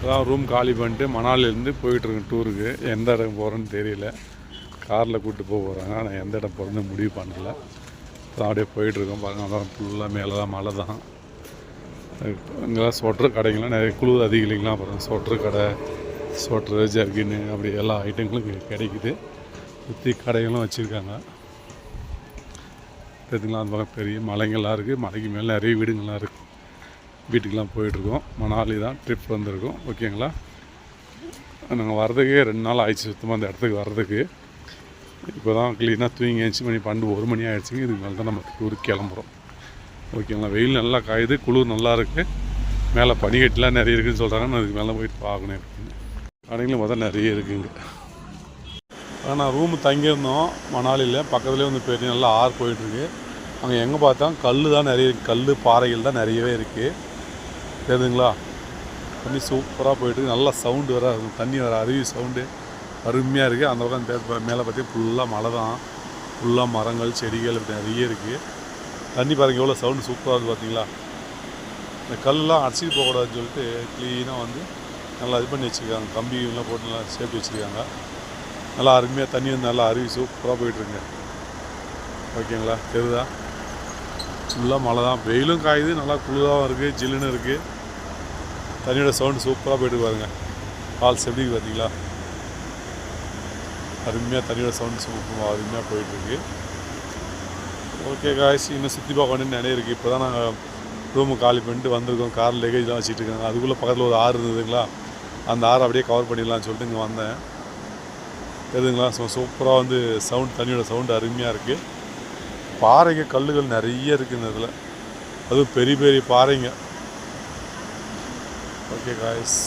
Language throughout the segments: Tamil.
அதான் ரூம் காலி பண்ணிட்டு மணாலிலேருந்து போயிட்டுருக்கேன் டூருக்கு. எந்த இடம் போகிறேன்னு தெரியல. காரில் கூப்பிட்டு போகிறாங்க. ஆனால் எந்த இடம் போகிறேன்னு முடிவு பண்ணலை. அதான் அப்படியே போயிட்டுருக்கோம். பாருங்கள், அதான் ஃபுல்லாக மேலே தான் மழை தான். இங்கெல்லாம் ஸ்வெட்ரு கடைங்களாம் நிறைய குளிர் அதிகம் இல்லைங்களா. அப்புறம் ஸ்வெட்ரு கடை, ஸ்வெட்ரு, ஜர்கின்னு அப்படி எல்லா ஐட்டங்களும் கிடைக்குது. சுற்றி கடைகளும் வச்சுருக்காங்க. தெரிஞ்சுக்கலாம். அந்த பக்கம் பெரிய மலைங்கள்லாம் இருக்குது. மலைக்கு மேலே நிறைய வீடுங்கள்லாம் இருக்குது. வீட்டுக்கெலாம் போயிட்டுருக்கோம். மணாலி தான் ட்ரிப் வந்திருக்கோம். ஓகேங்களா. நாங்கள் வர்றதுக்கே 2 நாள் ஆயிடுச்சு சுத்தமாக அந்த இடத்துக்கு வர்றதுக்கு. இப்போ தான் க்ளீனாக தூங்கி எழுச்சி மணி 12 1 மணி ஆகிடுச்சிங்க. இதுக்கு மேலே தான் நம்ம டூருக்கு கிளம்புறோம். ஓகேங்களா. வெயில் நல்லா காயுது, குளிர் நல்லா இருக்குது. மேலே பனிக்கட்டிலாம் நிறைய இருக்குதுன்னு சொல்கிறாங்க. அதுக்கு மேலே போயிட்டு பார்க்கணும் இருக்குங்க. கடைங்களும் பார்த்தா நிறைய இருக்குங்க. ஆனால் ரூமு தங்கியிருந்தோம் மணாலியில். பக்கத்துலேயே வந்து பெரிய நல்லா ஆறு போயிட்டுருக்கு. அங்கே எங்கே பார்த்தா கல் தான் நிறைய இருக்குது. கல் பாறைகள் தான் நிறையவே இருக்குது. தெரியுதுங்களா. தண்ணி சூப்பராக போயிட்டு நல்லா சவுண்டு வர தண்ணி வர அருவி சவுண்டு அருமையாக இருக்குது. அந்த பக்கம் மேலே பார்த்தீங்கன்னா ஃபுல்லாக மழை தான். ஃபுல்லாக மரங்கள் செடிகள் இப்படி நிறைய இருக்குது. தண்ணி பாருங்கள் எவ்வளோ சவுண்டு சூப்பராக இருக்குது பார்த்தீங்களா. இந்த கல்லாம் அடிச்சிட்டு போகக்கூடாதுன்னு சொல்லிட்டு க்ளீனாக வந்து நல்லா இது பண்ணி வச்சுருக்காங்க. கம்பிலாம் போட்டு நல்லா சேர்த்து வச்சுருக்காங்க. நல்லா அருமையாக தண்ணி வந்து நல்லா அருவி சூப்பராக போயிட்டுருங்க. ஓகேங்களா. தெரியுதா. ஃபுல்லாக மழை தான். வெயிலும் காயுது, நல்லா குளிராகவும் இருக்குது, ஜில்லுன்னு இருக்குது. தண்ணியோட சவுண்டு சூப்பராக போய்ட்டு பாருங்க. ஃபால்ஸ் எப்படி பார்த்தீங்களா. அருமையாக தண்ணியோட சவுண்டு சூப்பராக அருமையாக போயிட்டுருக்கு. ஓகே காய்ஸ், இன்னும் சுற்றி பார்க்க வேண்டிய நிறைய இருக்குது. இப்போ தான் நாங்கள் ரூமு காலி பண்ணிட்டு வந்திருக்கோம். கார் லெகேஜ்லாம் வச்சுட்டு இருக்காங்க. அதுக்குள்ளே பக்கத்தில் ஒரு ஆறு இருந்ததுங்களா. அந்த ஆறு அப்படியே கவர் பண்ணிடலாம்னு சொல்லிட்டு இங்கே வந்தேன். தெரியுதுங்களா. சூப்பராக வந்து சவுண்ட், தண்ணியோட சவுண்டு அருமையாக இருக்குது. பாறைங்க கல்லுகள் நிறைய இருக்குது இந்த இதில். அதுவும் பெரிய பெரிய பாறைங்க. Okay guys.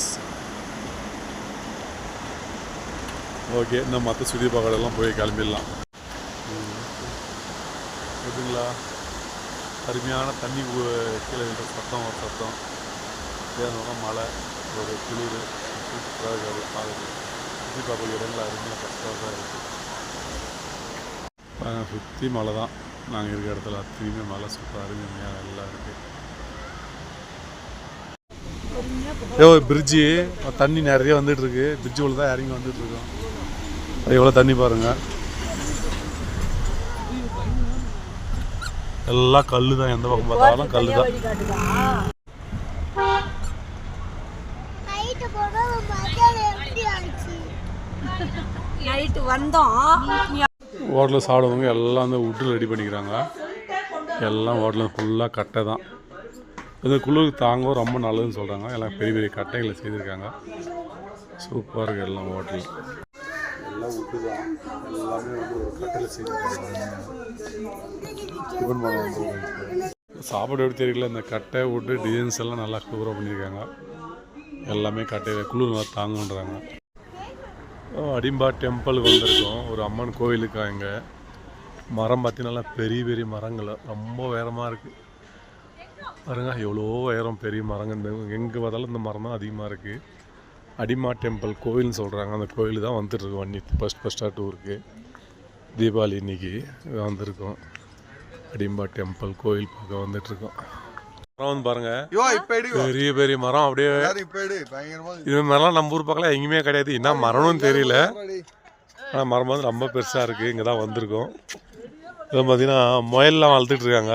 ஓகே, இன்னும் மற்ற சுற்றி பார்க்கலாம் போய் கிளம்பிடலாம். ஓகேங்களா. அருமையான தண்ணி கீழே இருக்கிற சத்தம், ஒரு சத்தம் ஏன்னா மழை, ஒரு குளிர் சூப்பராக இருக்குது. பாருங்கள், சுற்றி பார்க்க இடங்கள் அருமையாக கஷ்டமாக தான் இருக்குது. சுற்றி மழை தான். நாங்கள் இருக்கிற இடத்துல அத்தனையுமே மழை சூப்பராக அருமையாக எல்லாம் இருக்குது. பிரிட்ஜு தண்ணி நிறைய வந்துட்டுருக்கு. பிரிட்ஜு உள்ள தான் இறங்கி வந்துட்டுருக்கோம். அது எவ்வளோ தண்ணி பாருங்கள். எல்லாம் கல் தான். எந்த பக்கம் பார்த்தாலும் கல் தான். ஹோட்டலில் சாப்பிடுவவங்க எல்லாம் அந்த வுட்டில் ரெடி பண்ணிக்கிறாங்க. எல்லாம் ஹோட்டலில் ஃபுல்லாக கட்டை தான். இது குளிருக்கு தாங்கவும் ரொம்ப நல்லதுன்னு சொல்கிறாங்க. எல்லாம் பெரிய பெரிய கட்டைகளை செய்திருக்காங்க. சூப்பராக இருக்குது எல்லாம் ஹோட்டல். எல்லாம் வுட்டு தான். எல்லாமே வந்து ஒரு கட்டையில் செய்திருக்காங்க. சாப்பாடு எப்படி தெரியல. இந்த கட்டை வுட்டு டிசைன்ஸ் எல்லாம் நல்லா சூப்பராக பண்ணியிருக்காங்க. எல்லாமே கட்டையில் குளிர் நல்லா தாங்குன்றாங்க. அடிம்பா டெம்பிளுக்கு வந்திருக்கோம். ஒரு அம்மன் கோவிலுக்கா. இங்கே மரம் பார்த்தீங்கன்னா பெரிய பெரிய மரங்கள் ரொம்ப உயரமாக இருக்குது. பாருங்க எவ்வளோ உயரம் பெரிய மரங்கள். இந்த எங்கே பார்த்தாலும் இந்த மரம் தான் அதிகமாக இருக்குது. அடிமா டெம்பிள் கோவில்னு சொல்கிறாங்க. அந்த கோவில் தான் வந்துட்டுருக்கோம். வண்டி ஃபஸ்ட்டாக டூருக்கு தீபாவளி இன்னைக்கு வந்திருக்கோம். அடிம்பா டெம்பிள் கோவில் பார்க்க வந்துட்டுருக்கோம். மரம் வந்து பாருங்கள், பெரிய பெரிய மரம். அப்படியே இது மாதிரிலாம் நம்ம ஊர் பக்கம் எங்கேயுமே கிடையாது. என்ன மரம்னு தெரியல. ஆனால் மரம் வந்து ரொம்ப பெருசாக இருக்குது. இங்கே தான் வந்திருக்கோம். இதை பார்த்தீங்கன்னா முயல்லாம் வளர்த்துட்டு இருக்காங்க.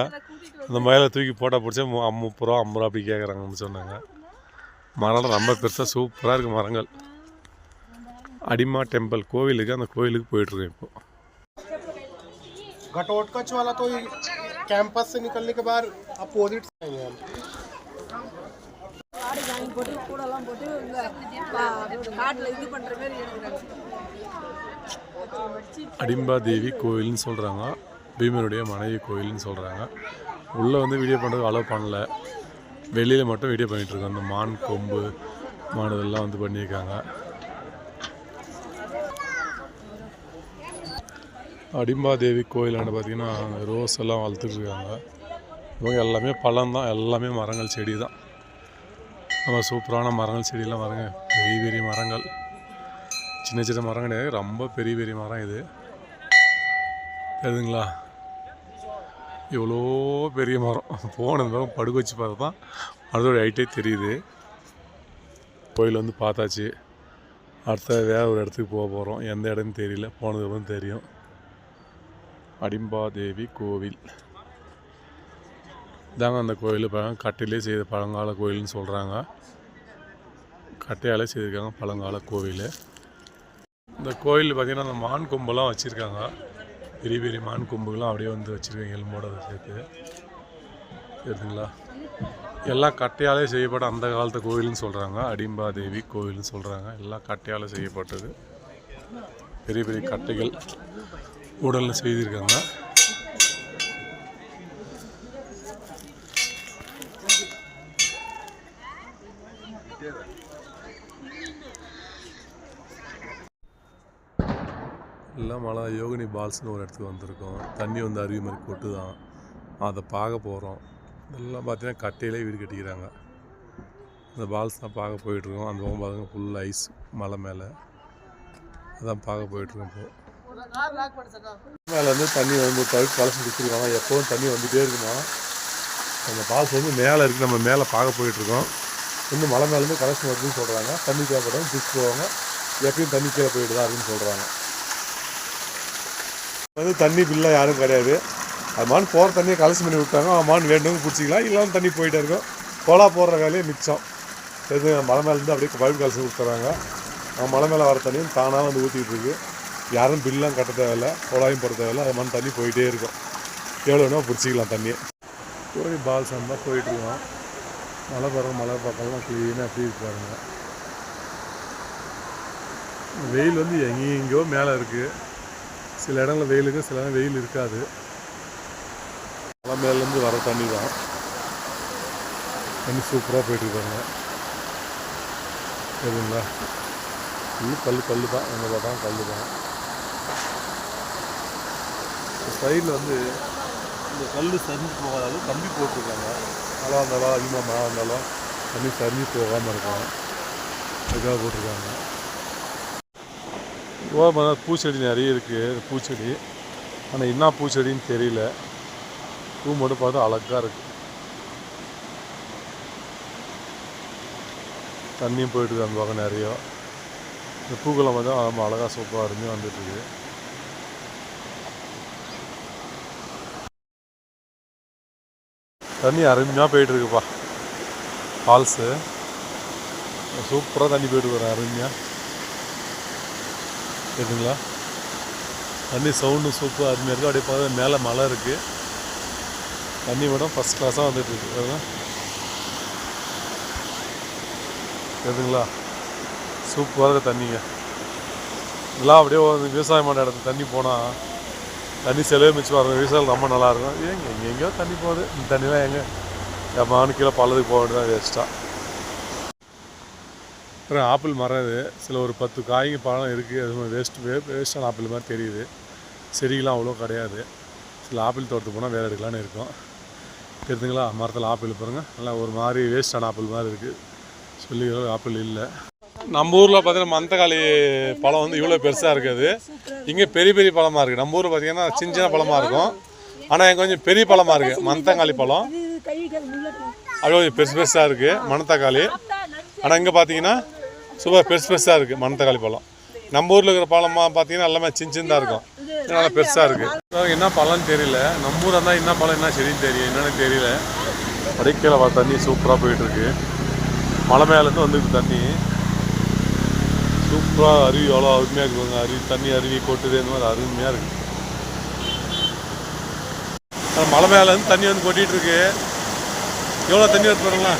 அந்த முயலை தூக்கி போட்டால் பிடிச்சா 30 ரூபா 50 ரூபா அப்படி கேட்குறாங்கன்னு சொன்னாங்க. மரம் ரொம்ப பெருசாக சூப்பராக இருக்குது மரங்கள். அடிமா டெம்பிள் கோவிலுக்கு, அந்த கோவிலுக்கு போயிட்டுருக்கேன் இப்போ. घटोत्कच वाला तो कैंपस से निकलने के बाद अपोजिट जाएंगे हम. அடிம்பா தேவி கோயில்னு சொல்கிறாங்க. பீமனுடைய மனைவி கோயில்னு சொல்கிறாங்க. உள்ளே வந்து வீடியோ பண்ணுறது அலோவ் பண்ணல. வெளியில் மட்டும் வீடியோ பண்ணிகிட்ருக்கோம். அந்த மான் கொம்பு மான் இதெல்லாம் வந்து பண்ணியிருக்காங்க. அடிம்பா தேவி கோயிலாண்டு பார்த்திங்கன்னா ரோஸ் எல்லாம் வளர்த்துட்ருக்காங்க. இவங்க எல்லாமே பழம் தான். எல்லாமே மரங்கள் செடி தான். நம்ம சூப்பரான மரங்கள் செடியெல்லாம் பாருங்க. பெரிய பெரிய மரங்கள், சின்ன சின்ன மரம் கிடையாது, ரொம்ப பெரிய பெரிய மரம் இது. தெரியுதுங்களா. எவ்வளோ பெரிய மரம். போனது படுக்க வச்சு பார்த்தா தான் அதோட ஹைட்டே தெரியுது. கோயில் வந்து பார்த்தாச்சு. அடுத்த வேற ஒரு இடத்துக்கு போக போகிறோம். எந்த இடம்னு தெரியல, போனதுக்கப்புறம் தெரியும். அடிம்பாதேவி கோவில் இதாங்க அந்த கோயில். கட்டையிலே செய்த பழங்கால கோயில்னு சொல்கிறாங்க. கட்டையாலே செய்திருக்காங்க பழங்கால கோவில். இந்த கோயில் பார்த்திங்கன்னா அந்த மான் கொம்பெல்லாம் வச்சுருக்காங்க. பெரிய பெரிய மான் கொம்புகள்லாம் அப்படியே வந்து வச்சுருக்காங்க எலும்போட சேர்த்து. தெரியுதுங்களா? எல்லாம் கட்டையாலே செய்யப்பட்ட அந்த காலத்து கோயில்னு சொல்கிறாங்க. அடிம்பாதேவி கோயில்னு சொல்கிறாங்க. எல்லாம் கட்டையால் செய்யப்பட்டது. பெரிய பெரிய கட்டைகள் உடலில் செய்திருக்காங்க. எல்லாம் மழை யோகினி பால்ஸ்னு ஒரு இடத்துக்கு வந்திருக்கோம். தண்ணி வந்து அருவி மாதிரி கொட்டு தான், அதை பார்க்க போகிறோம். இதெல்லாம் பார்த்தீங்கன்னா கட்டையிலே வீடு கட்டிக்கிறாங்க. இந்த பால்ஸ் தான் பார்க்க போயிட்டுருக்கோம். அந்த பக்கம் பார்த்திங்கன்னா ஃபுல் ஐஸ் மலை மேலே, அதான் பார்க்க போயிட்டுருக்கோம். இப்போ மேலே வந்து தண்ணி வந்து கலசி கொடுத்துருக்காங்க. எப்போவும் தண்ணி வந்துகிட்டே இருக்குமா. அந்த பால்ஸ் வந்து மேலே இருக்குது. நம்ம மேலே பார்க்க போயிட்டுருக்கோம். இன்னும் மலை மேலேருந்து கலெக்ஷன் வருதுன்னு சொல்கிறாங்க. தண்ணி தேவைப்படும் பிடிச்சி போவாங்க. எப்பயும் தண்ணி கீழே போயிட்டு தான் அப்படின்னு சொல்கிறாங்க. வந்து தண்ணி பில்லாக யாரும் கிடையாது. அது மான் போகிற தண்ணியை கலெக்ஷன் பண்ணி விட்டாங்க. மான் வேண்டுங்க பிடிச்சிக்கலாம், இல்லாமல் தண்ணி போயிட்டே இருக்கும். கோலா போடுற வேலையே மிச்சம். எது மலை மேலேருந்து அப்படியே பைப் கலெக்ஷன் கொடுத்துறாங்க. மலை மேலே வர தண்ணியும் தானாக வந்து ஊற்றிக்கிட்டு இருக்குது. யாரும் பில்லாம் கட்ட தேவையில்லை, கோலாயும் போட தேவையில்லை. அது மாதிரி தண்ணி போயிட்டே இருக்கும். எவ்வளோ வேணுமோ பிடிச்சிக்கலாம் தண்ணியை. கோழி பால்ஸ் தான் போயிட்டுருக்கோம். மலை பக்கம்லாம் க்ளீனாக எப்படி இருப்பாருங்க. வெயில் வந்து எங்கேயோ மேலே இருக்குது. சில இடங்களில் வெயில் இருக்குது, சில இடம் வெயில் இருக்காது. மலை மேலேருந்து வர தண்ணி தான். தண்ணி சூப்பராக போயிட்டுருக்காங்க. சரிங்களா? இது கல் தான், எங்கே பார்த்தாலும் கல் தான். சைடில் வந்து இந்த கல் சரிஞ்சு போகாத கம்பி போட்டிருக்காங்க. மழை வந்தாலும் அதிகமாக மழை வந்தாலும் தண்ணி சரிஞ்சு போகாமல் இருக்கும். அதுக்காக போட்டிருக்காங்க. பூச்செடி நிறைய இருக்குது. பூச்செடி ஆனால் என்ன பூச்செடின்னு தெரியல. பூ மட்டும் பார்த்தா அழகாக இருக்குது. தண்ணியும் போயிட்டுருக்கு அந்த பக்கம் நிறையா. இந்த பூக்களை பார்த்தா ரொம்ப அழகாக சூப்பராக இருந்து வந்துட்டுருக்கு. தண்ணி அருமையாக போயிட்டுருக்குப்பா. ஃபால்ஸு சூப்பராக தண்ணி போயிட்டு வரேன் அருமையாக. கேட்டுங்களா? தண்ணி சவுண்டு சூப்பராக அருமையாக இருக்குது. அப்படியே பார்த்தா மேலே மலை இருக்குது. தண்ணி மட்டும் ஃபஸ்ட் கிளாஸாக வந்துட்டுருக்கு. அதுதான் கேட்டுங்களா? சூப்பராக இருக்குது தண்ணிங்க. இதெல்லாம் அப்படியே விவசாயம் பண்ண இடத்துல தண்ணி போனால் தண்ணி செலவு மிச்சம் வரும். விவசாயம் ரொம்ப நல்லாயிருக்கும். எங்கெங்கேயோ தண்ணி போகுது. இந்த தண்ணிலாம் எங்கே மானு கீழே பள்ளத்துக்கு போக வேண்டியதான் வேஸ்ட்டாக. அப்புறம் ஆப்பிள் மரம் இது. சில ஒரு 10 காய்ங்க பழம் இருக்குது. அது வேஸ்ட்டான ஆப்பிள் மாதிரி தெரியுது. செடிகளாம் அவ்வளோ கிடையாது. சில ஆப்பிள் தோட்டத்துக்கு போனால் வேறு எடுக்கலான்னு இருக்கும். தெரியுதுங்களா? மரத்தில் ஆப்பிள் பாருங்கள், நல்லா ஒரு மாதிரி வேஸ்டான ஆப்பிள் மாதிரி இருக்குது. சொல்லி ஆப்பிள் இல்லை. நம்ம ஊரில் பார்த்தீங்கன்னா மந்தக்காளி பழம் வந்து இவ்வளோ பெருசாக இருக்காது. இங்கே பெரிய பெரிய பழமாக இருக்குது. நம்ம ஊரில் பார்த்தீங்கன்னா சின்ன சின்ன பழமாக இருக்கும். ஆனால் இங்கே கொஞ்சம் பெரிய பழமாக இருக்குது. மந்தக்காளி பழம் அப்படியே கொஞ்சம் பெருசாக இருக்குது மணத்தக்காளி. ஆனால் இங்கே பார்த்தீங்கன்னா சூப்பர் பெருசாக இருக்குது மணத்தக்காளி பழம். நம்ம ஊரில் இருக்கிற பழமாக பார்த்தீங்கன்னா எல்லாமே சின்னதாக இருக்கும். நல்லா பெருசாக இருக்குது. என்ன பழம்னு தெரியல. நம்ம ஊராக இருந்தால் என்ன பழம் என்ன செடின்னு தெரியும். என்னென்னு தெரியல. அடிக்கல தண்ணி சூப்பராக போயிட்டுருக்கு. மலை மேலேருந்து வந்துருக்கு தண்ணி. சூப்பராக அருவி எவ்வளோ அருமையாக இருக்குங்க. அருவி கொட்டுது. இந்த மாதிரி அருமையாக இருக்குது. மலை மேலேருந்து தண்ணி வந்து கொட்டிகிட்ருக்கு. எவ்வளோ தண்ணி வருது பாருங்களா.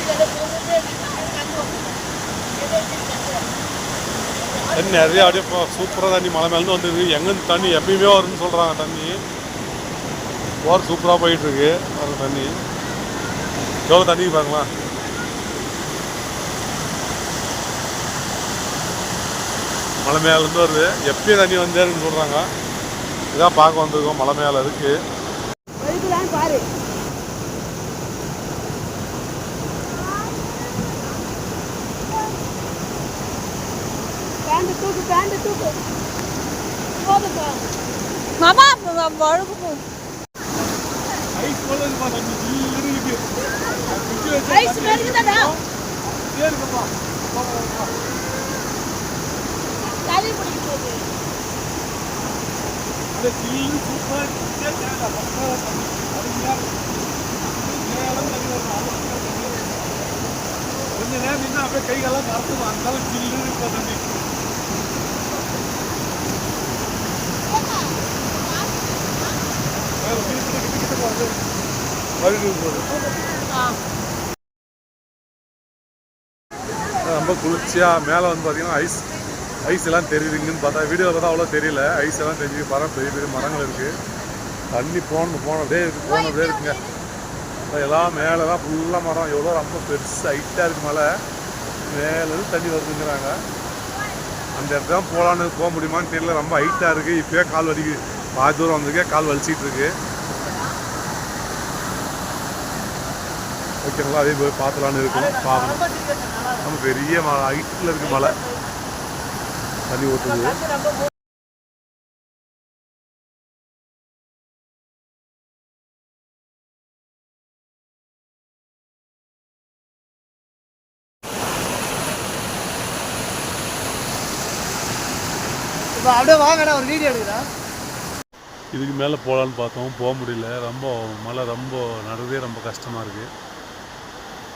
தண்ணி நிறையா அப்படியே சூப்பராக தண்ணி மலை மேலேருந்து வந்துருக்கு. எங்கேருந்து தண்ணி எப்பயுமே வருதுன்னு சொல்கிறாங்க. தண்ணி போகிற சூப்பராக போயிட்டுருக்கு. வர தண்ணி எவ்வளோ தண்ணிக்கு பாருங்களா. மலை மேலேருந்து வருது. எப்பயும் தண்ணி வந்தே இருக்குன்னு சொல்கிறாங்க. இதான் பார்க்க வந்திருக்கோம். மலை மேலே இருக்குது. மாமா வழுக்கு ஐஸ் போல இருக்குப்பா. தண்ணி இருக்கு. ஐஸ் இருக்குடா. இருக்குப்பா. சளி பிடிக்குது. கொஞ்ச நேரம் நின்று அப்படியே கைகள்லாம் மறந்துடும், அந்த அளவுக்கு ஜில்லுன்னு இப்போ தண்ணி. ரொம்ப குளிர்ச்சியாக மேலே வந்து பார்த்தீங்கன்னா ஐஸ் எல்லாம் தெரியுதுங்கன்னு பார்த்தா வீடியோவில் பார்த்தா அவ்வளோ தெரியல. ஐஸ் எல்லாம் தெரிஞ்சு மரம், பெரிய பெரிய மரங்கள் இருக்குது. தண்ணி போனதே இருக்குங்க. எல்லாம் மேலெல்லாம் ஃபுல்லாக மரம், எவ்வளோ ரொம்ப பெருசு ஹைட்டாக இருக்குது. மலை மேலேருந்து தண்ணி வருதுங்கிறாங்க. அந்த இடத்துல தான் போக முடியுமான்னு தெரியல, ரொம்ப ஹைட்டாக இருக்குது. இப்போயே கால் வலிக்குது, பாதி தூரம் வந்திருக்கே கால் வலிச்சிட்டு இருக்கு. ஓகேங்களா, அதே போய் பார்த்துலான்னு இருக்கும். பார்க்கணும், நம்ம பெரிய மலை ஹைட்டில் இருக்குது, மலை தண்ணி ஊற்றுது. இப்போ அப்படியே வாங்கடா, ஒரு வீடியோ எடுக்கிறேன். இதுக்கு மேலே போகலான்னு பார்த்தோம், போக முடியல. ரொம்ப மழை, ரொம்ப நடந்தே ரொம்ப கஷ்டமாக இருக்குது.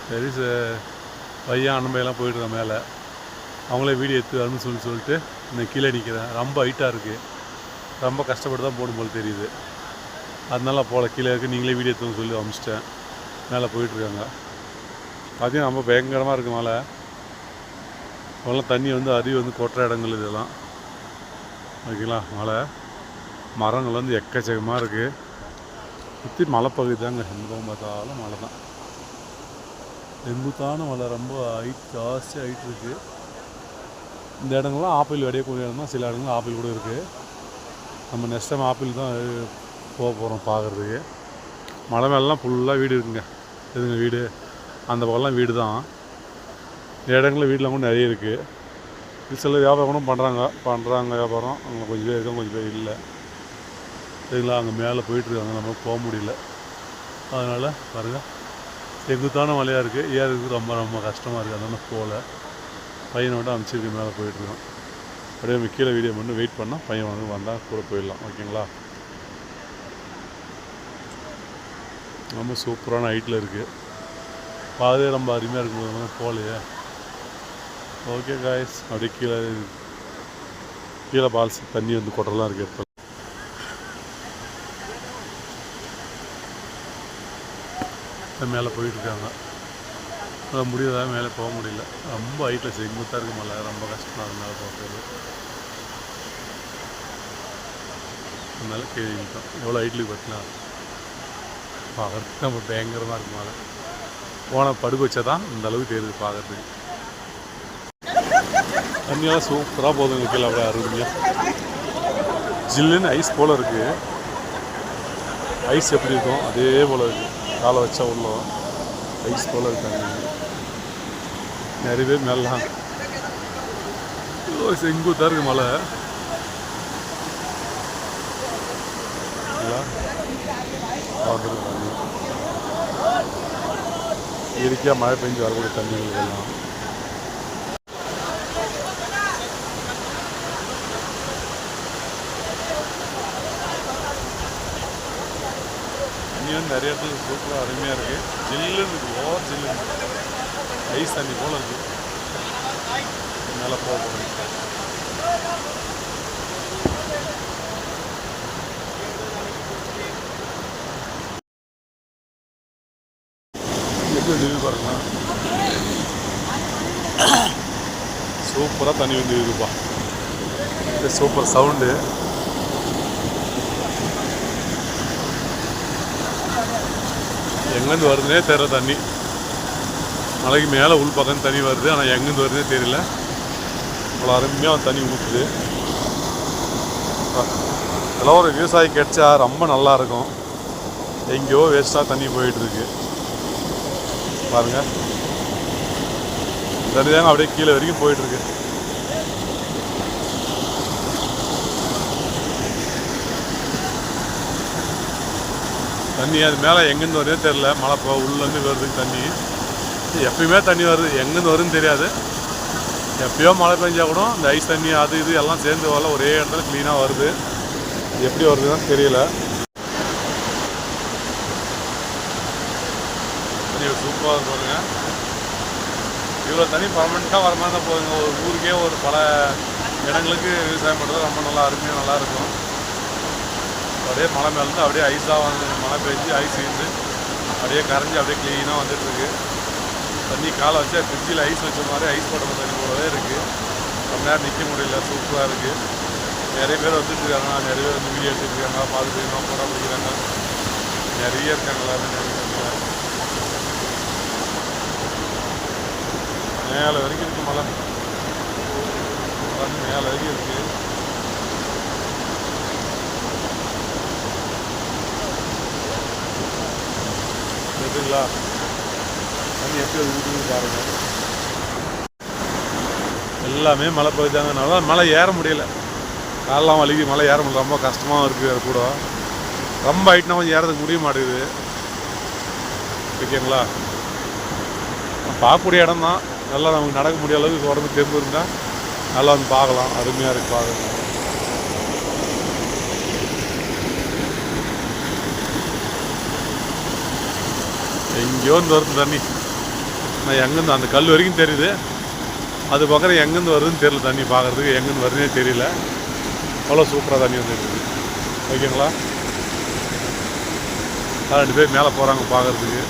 சரி பையன் அண்ணம்பையெல்லாம் போயிட்டுருக்கேன் மேலே. அவங்களே வீடியோ எடுத்து வரணும்னு சொல்லிட்டு நான் கீழே நிற்கிறேன். ரொம்ப ஹைட்டாக இருக்குது, ரொம்ப கஷ்டப்பட்டு தான் போடும் போல் தெரியுது. அதனால போகல, கீழே இருக்குது, நீங்களே வீடியோ எடுத்துன்னு சொல்லி அனுப்பிச்சிட்டேன். மேலே போயிட்டுருக்காங்க. பார்த்தீங்கன்னா ரொம்ப பயங்கரமாக இருக்குது மழை. அவெல்லாம் தண்ணி வந்து அருவி வந்து கொட்டுற இடங்கள் இதெல்லாம். ஓகேங்களா, மழை மரங்கள் வந்து எக்கச்சக்கமாக இருக்குது. சுற்றி மலைப்பகுதி தாங்க, எங்கே பார்த்தாலும் மழை தான். செங்குத்தான மழை, ரொம்ப ஜாஸ்தி ஹைட் இருக்குது. இந்த இடங்கள்லாம் ஆப்பிள் விடையக்கூடிய இடம் தான். சில இடங்கள் ஆப்பிள் கூட இருக்குது. நம்ம நெக்ஸ்ட் டைம் ஆப்பிள் தான் போக போகிறோம் பார்க்குறதுக்கு. மலை மேலாம் ஃபுல்லாக வீடு இருக்குங்க. எதுங்க வீடு, அந்த பக்கம்லாம் வீடு தான். இந்த இடங்களில் வீடெலாம் கூட நிறைய இருக்குது. இது சில வியாபாரம் பண்ணுறாங்க வியாபாரம். அங்கே கொஞ்சம் பேர் இருக்காங்க, கொஞ்சம் பேர் இல்லை. சரிங்களா, அங்கே மேலே போயிட்டுருக்காங்க, நம்ம போக முடியல. அதனால் பாருங்கள், செங்குத்தான மலையாக இருக்குது, ஏறதுக்கு ரொம்ப ரொம்ப கஷ்டமாக இருக்குது. அதனால் போகல. பையனை விட்டு அனுப்பிச்சிருக்கு, மேலே போயிட்டுருக்கோம். அப்படியே நம்ம கீழே வீடியோ பண்ணி வெயிட் பண்ணால் பையன் வந்து வந்தால் கூட போயிடலாம். ஓகேங்களா, ரொம்ப சூப்பரான ஹைட்டில் இருக்குது. பாதே ரொம்ப அருமையாக இருக்கும்போது போகலையே. ஓகே காய்ஸ், அப்படியே கீழே பால்ஸ் தண்ணி வந்து கொட்டலாம் இருக்குது இடத்துல. மேலே போயிட்டுருக்காங்க. அதை முடியாத மேலே போக முடியல, ரொம்ப ஹைட்டில் செங்குத்தாக இருக்குது மலை, ரொம்ப கஷ்டமாக இருக்குது மேலே போகிறது. அதனால கீழே நிற்கும். எவ்வளோ ஹைட்லுக்கு பார்த்தீங்கன்னா பார்க்குறதுக்கு நம்ம பயங்கரமாக இருக்குது மலை. போனால் படுக்க வச்சா தான் இந்த அளவுக்கு தெரியுது பார்க்குறதுக்கு. தண்ணியெல்லாம் சூப்பராக போகுதுங்க கீழே, அப்படியே அருமையாக ஜில்லுன்னு ஐஸ் போல் இருக்குது. ஐஸ் எப்படி இருக்கும் அதே போல் இருக்குது. காலை வச்சா உள்ள ஐஸ் போல் இருக்காங்க. நிறைய பேர் நல்லா செங்குத்தாக இருக்குது மலை. இயற்கையாக மழை பெஞ்சு வரக்கூடிய தண்ணிகள் எல்லாம். தண்ணி வந்து நிறைய இடத்துல சூப்பராக அருமையாக இருக்குது. ஜில்லுன்னு இருக்குது, ஓவர் ஜில்லுன்னு ஐஸ் தண்ணி போல் இருக்குது. மேலே போக போகிறேன். எப்படி வியூ பாருங்களா, சூப்பராக தண்ணி வந்து இருக்குப்பா. Super sound. எங்கேருந்து வருதுன்னே தெரியல தண்ணி. மலைக்கு மேலே உள் பக்கம் தண்ணி வருது, ஆனால் எங்கேருந்து வருதுன்னே தெரியல. அவ்வளோ அருமையாக தண்ணி ஊற்றுது. இதெல்லாம் ஒரு விவசாயி கிடைச்சா ரொம்ப நல்லாயிருக்கும். எங்கேயோ வேஸ்ட்டாக தண்ணி போயிட்டுருக்கு பாருங்கள். தண்ணி தாங்க அப்படியே கீழே வரைக்கும் போயிட்டுருக்கு. தண்ணி அது மேலே எங்கேருந்து வருதே தெரில. மழை உள்ளேருந்து வருதுக்கு தண்ணி. எப்பயுமே தண்ணி வருது, எங்கேருந்து வருதுன்னு தெரியாது. எப்பயோ மழை பெஞ்சா கூட இந்த ஐஸ் தண்ணி அது இது எல்லாம் சேர்ந்து வரல ஒரே இடத்துல க்ளீனாக வருது. எப்படி வருதுன்னு தெரியல. தண்ணி சூப்பராக இருக்குங்க. இவ்வளோ தண்ணி பர்மனெண்ட்டாக வர மாதிரி தான் போகுதுங்க. ஒரு ஊருக்கே ஒரு பல இடங்களுக்கு விவசாயம் பண்ணுறது ரொம்ப நல்லா அருமையாக நல்லாயிருக்கும். அப்படியே மலை மேலேருந்து அப்படியே ஐஸாக வந்து மழை பெஞ்சு ஐஸ் இருந்து அப்படியே கரைஞ்சி அப்படியே க்ளீனாக வந்துட்டுருக்கு. தண்ணி காலை வச்சா ஃப்ரிட்ஜில் ஐஸ் வச்ச மாதிரி ஐஸ் போட்ட தண்ணி போலவே இருக்குது. ரொம்ப நேரம் நிற்க முடியல, சூப்பராக இருக்குது. நிறைய பேர் வந்துட்டுருக்காங்க, நிறைய பேர் வந்து வீடியோ எடுத்துருக்காங்க, பார்த்துட்டு ஃபோட்டோ பிடிக்கிறாங்க, நிறைய இருக்காங்க. எல்லாருமே மேலே வரைக்கும் இருக்குது மலை, மேலே வரைக்கும் இருக்குது. கேட்டுங்களா? தண்ணி எப்படி ஊற்றுன்னு பாருங்கள். எல்லாமே மழை பெய்தாங்கனால மழை ஏற முடியல. காலெலாம் வலிக்கு, மழை ஏற முடியல, ரொம்ப கஷ்டமாக இருக்குது. அது கூட ரொம்ப ஹைட்னா கொஞ்சம் ஏறதுக்கு முடிய மாட்டேங்குது. ஓகேங்களா? பார்க்கக்கூடிய இடம் தான். நல்லா நமக்கு நடக்க முடிய அளவுக்கு உடம்பு தெம்பு இருந்தால் நல்லா வந்து பார்க்கலாம். அருமையாக இருக்குது பார்க்க. எங்கேயோ இருந்து வருது தண்ணி. நான் எங்கேருந்து அந்த கல் வரைக்கும் தெரியுது. அது பக்கம் எங்கேருந்து வருதுன்னு தெரியல. தண்ணி பார்க்குறதுக்கு எங்கேருந்து வருதுன்னே தெரியல. அவ்வளோ சூப்பராக தண்ணி வந்துருக்கு. ஓகேங்களா? 2 பேர் மேலே போகிறாங்க பார்க்குறதுக்கு.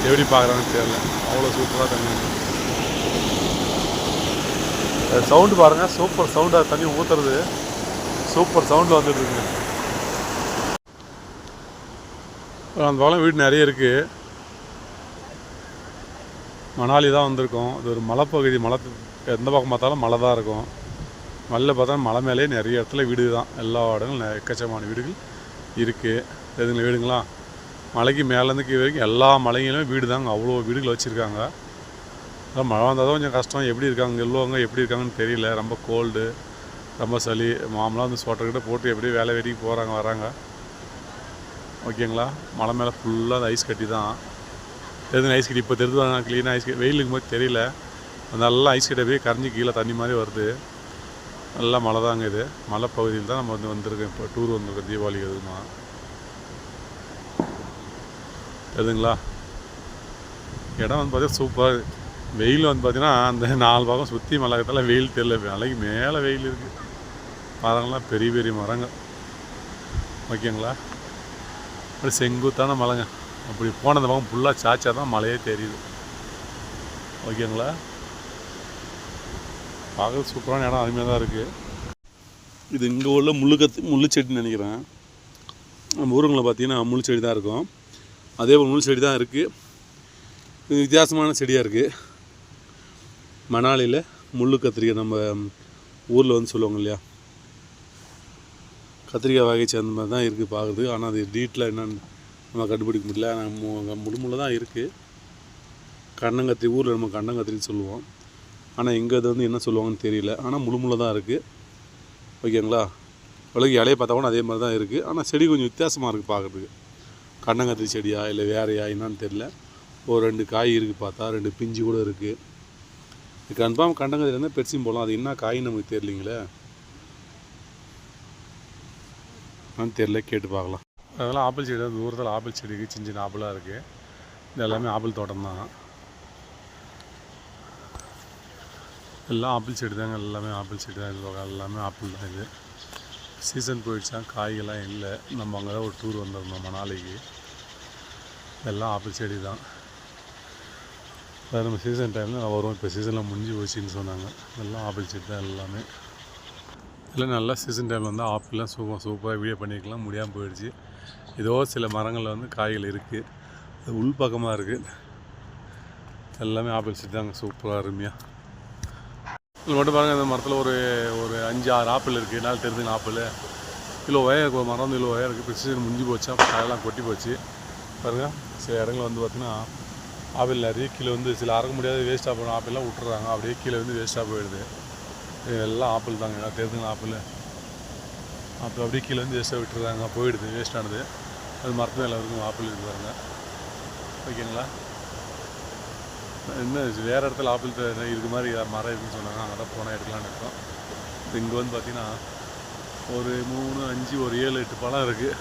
எப்படி பார்க்குறாங்கன்னு தெரியல. அவ்வளோ சூப்பராக தண்ணி வந்து சவுண்டு பாருங்கள். சூப்பர் சவுண்டாக தண்ணி ஊற்றுறது. சூப்பர் சவுண்டில் வந்துட்டுருக்குங்க. அந்த பக்கம் வீடு நிறைய இருக்குது. மணாலி தான் வந்திருக்கோம். இது ஒரு மலைப்பகுதி. மலை எந்த பக்கம் பார்த்தாலும் மலை தான் இருக்கும். மலையில் பார்த்தா மலை மேலே நிறைய இடத்துல வீடு தான். எல்லா இடங்களும் எக்கச்சக்கமான வீடுகள் இருக்குது. எதுங்களா வீடுங்களா? மலைக்கு மேலேருந்து கீழே வரைக்கும் எல்லா மலைகளுமே வீடு தாங்க. அவ்வளோ வீடுகள் வச்சுருக்காங்க. அதான் மழை வந்தால் தான் கொஞ்சம் கஷ்டம். எப்படி இருக்காங்க எல்லோவங்க எப்படி இருக்காங்கன்னு தெரியல. ரொம்ப கோல்டு, ரொம்ப சளி. மாமலாம் வந்து ஸ்வெட்டர்கிட்ட போட்டு எப்படியும் வேலை வெட்டிக்கு போகிறாங்க வராங்க. ஓகேங்களா? மலை மேலே ஃபுல்லாக ஐஸ் கட்டி தான். தெரிஞ்சு ஐஸ் கட்டி இப்போ தெரிஞ்சுவாங்க. க்ளீனாக ஐஸ் கட்டி வெயிலுக்கும் போது தெரியல. நல்லா ஐஸ் கட்டி போய் கரைஞ்சி கீழே தண்ணி மாதிரி வருது. நல்லா மழை தாங்க. இது மலை பகுதியில் தான் நம்ம வந்து வந்திருக்கோம். இப்போ டூர் வந்திருக்கோம் தீபாவளி எதுமா. எதுங்களா? இடம் வந்து பார்த்தீங்கன்னா சூப்பர். வெயில் வந்து பார்த்தீங்கன்னா அந்த 4 பக்கம் சுற்றி மலைக்கத்தில் வெயில் தெரியல. மலைக்கு மேலே வெயில் இருக்குது. மரங்கள்லாம் பெரிய பெரிய மரங்கள். ஓகேங்களா? அப்படி செங்குத்தான மலைங்க. அப்படி போனது பக்கம் ஃபுல்லாக சாச்சா தான் மலையே தெரியுது. ஓகேங்களா? பார்க்குறது சூப்பரான இடம். அருமையாக தான் இருக்குது. இது இங்கே உள்ள முள்ளு செடின்னு நினைக்கிறேன். நம்ம ஊருங்களில் பார்த்தீங்கன்னா முள் செடி தான் இருக்கும். அதே போல் முள் செடி தான் இருக்குது. இது வித்தியாசமான செடியாக இருக்குது. மணாலியில் முள்ளு கத்திரிக்காய் நம்ம ஊரில் வந்து சொல்லுவாங்க இல்லையா, கத்திரிக்காய் வகை சேர்ந்த மாதிரி தான் இருக்குது பார்க்குறது. ஆனால் அது டீட்டில் என்னென்னு நம்ம கண்டுபிடிக்க முடியல. நம்ம முழுமுள்ள தான் இருக்குது. கண்ணங்கத்திரி ஊரில் நம்ம கண்ணங்கத்திரின்னு சொல்லுவோம். ஆனால் எங்கே அது வந்து என்ன சொல்லுவாங்கன்னு தெரியல. ஆனால் முழுமுள்ள தான் இருக்குது. ஓகேங்களா? உலக இலையை பார்த்தா கூட அதே மாதிரி தான் இருக்குது. ஆனால் செடி கொஞ்சம் வித்தியாசமாக இருக்குது பார்க்குறதுக்கு. கண்ணங்கத்திரி செடியா இல்லை வேறையா என்னான்னு தெரியல. ஒரு 2 காய் இருக்குது பார்த்தா. 2 பிஞ்சு கூட இருக்குது. இது கன்ஃபார்ம் கண்டங்கத்திரி இருந்தால் பெருசும் போகலாம். அது என்ன காயின்னு நமக்கு தெரியலிங்களே. தெரியல, கேட்டு பார்க்கலாம். அதெல்லாம் ஆப்பிள் செடி தான். தூரத்தில் ஆப்பிள் செடி இருக்குது. சின்ன சின்ன ஆப்பிளாக இருக்குது. இது எல்லாமே ஆப்பிள் தோட்டம் தான். எல்லாம் ஆப்பிள் செடி தாங்க. எல்லாமே ஆப்பிள் செடி தான். இது எல்லாமே ஆப்பிள் தான். இது சீசன் போயிடுச்சா, காய்கெல்லாம் இல்லை. நம்ம அங்கே தான் ஒரு டூர் வந்திருந்தோம் மணாலிக்கு. எல்லாம் ஆப்பிள் செடி தான். நம்ம சீசன் டைமில் வரும். இப்போ சீசனில் முடிஞ்சு போச்சுன்னு சொன்னாங்க. எல்லாம் ஆப்பிள் செடி தான் எல்லாமே. இல்லை நல்லா சீசன் டைமில் வந்து ஆப்பிள்லாம் சூப்பராக வீடியோ பண்ணியிருக்கலாம். முடியாமல் போயிடுச்சு. ஏதோ சில மரங்களில் வந்து காய்கள் இருக்குது. அது உள் பக்கமாக இருக்குது. எல்லாமே ஆப்பிள் செடி தாங்க. சூப்பராக அருமையாக. இது மட்டும் பாருங்கள். இந்த மரத்தில் ஒரு 5-6 ஆப்பிள் இருக்குது. என்னால் தெரிஞ்சுங்க ஆப்பிள் கிலோ ஒயர் இருக்குது. மரம் வந்து கிலோ ஒயர் இருக்குது. இப்போ சீசன் முடிஞ்சு போச்சா, காயெல்லாம் கொட்டி போச்சு பாருங்கள். சில இடங்கள் வந்து பார்த்திங்கன்னா ஆப்பிள் நிறைய கீழே வந்து சில அறக்க முடியாத வேஸ்ட்டாக போகணும். ஆப்பிள்லாம் விட்டுறாங்க. அப்படியே கீழே வந்து வேஸ்ட்டாக போயிடுது. எல்லாம் ஆப்பிள் தாங்க. எல்லாம் தெரிஞ்சுங்க ஆப்பிள் அப்படியே கீழே வந்து வேஸ்ட்டாக விட்டுறாங்க. போயிடுது, வேஸ்ட்டானது. அது மரத்து மேலே இருக்கும் ஆப்பிள் இருக்குது பாருங்கள். ஓகேங்களா? இன்னும் வேறு இடத்துல ஆப்பிள் இது மாதிரி மரம் இருக்குன்னு சொன்னாங்க, அங்கே தான் போனால் எடுக்கலான்னு இருக்கோம். இங்கே வந்து பார்த்திங்கன்னா ஒரு 3, 5, ஒரு 7, 8 பழம் இருக்குது.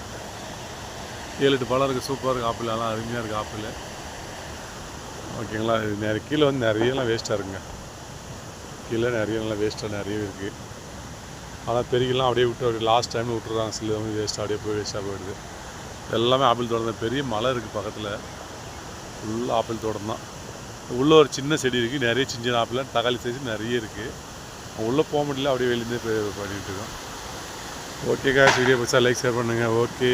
7, 8 பழம் இருக்குது. சூப்பராக இருக்குது ஆப்பிள், எல்லாம் அருமையாக இருக்குது ஆப்பிள். ஓகேங்களா. இது நிறைய கீழே வந்து நிறையலாம் வேஸ்ட்டாக இருக்குங்க. கீழே நல்லா வேஸ்ட்டாக நிறைய இருக்குது. ஆனால் பெருகெல்லாம் அப்படியே விட்டு அப்படியே லாஸ்ட் டைமில் விட்டுறாங்க. சில வந்து வேஸ்ட்டாக அப்படியே போய் வேஸ்ட்டாக போயிடுது. எல்லாமே ஆப்பிள் தோட்டம் தான். பெரிய மலை இருக்குது பக்கத்தில், ஃபுல்லாக ஆப்பிள் தோட்டம் தான். உள்ளே ஒரு சின்ன செடி இருக்குது, நிறைய சின்ன ஆப்பிள் தக்காளி சைஸ் நிறைய இருக்குது. உள்ளே போக முடியல, அப்படியே வெளியே பண்ணிகிட்டு இருக்கோம். ஓகே காய்ஸ், வீடியோ பிடிச்சா லைக் ஷேர் பண்ணுங்கள். ஓகே.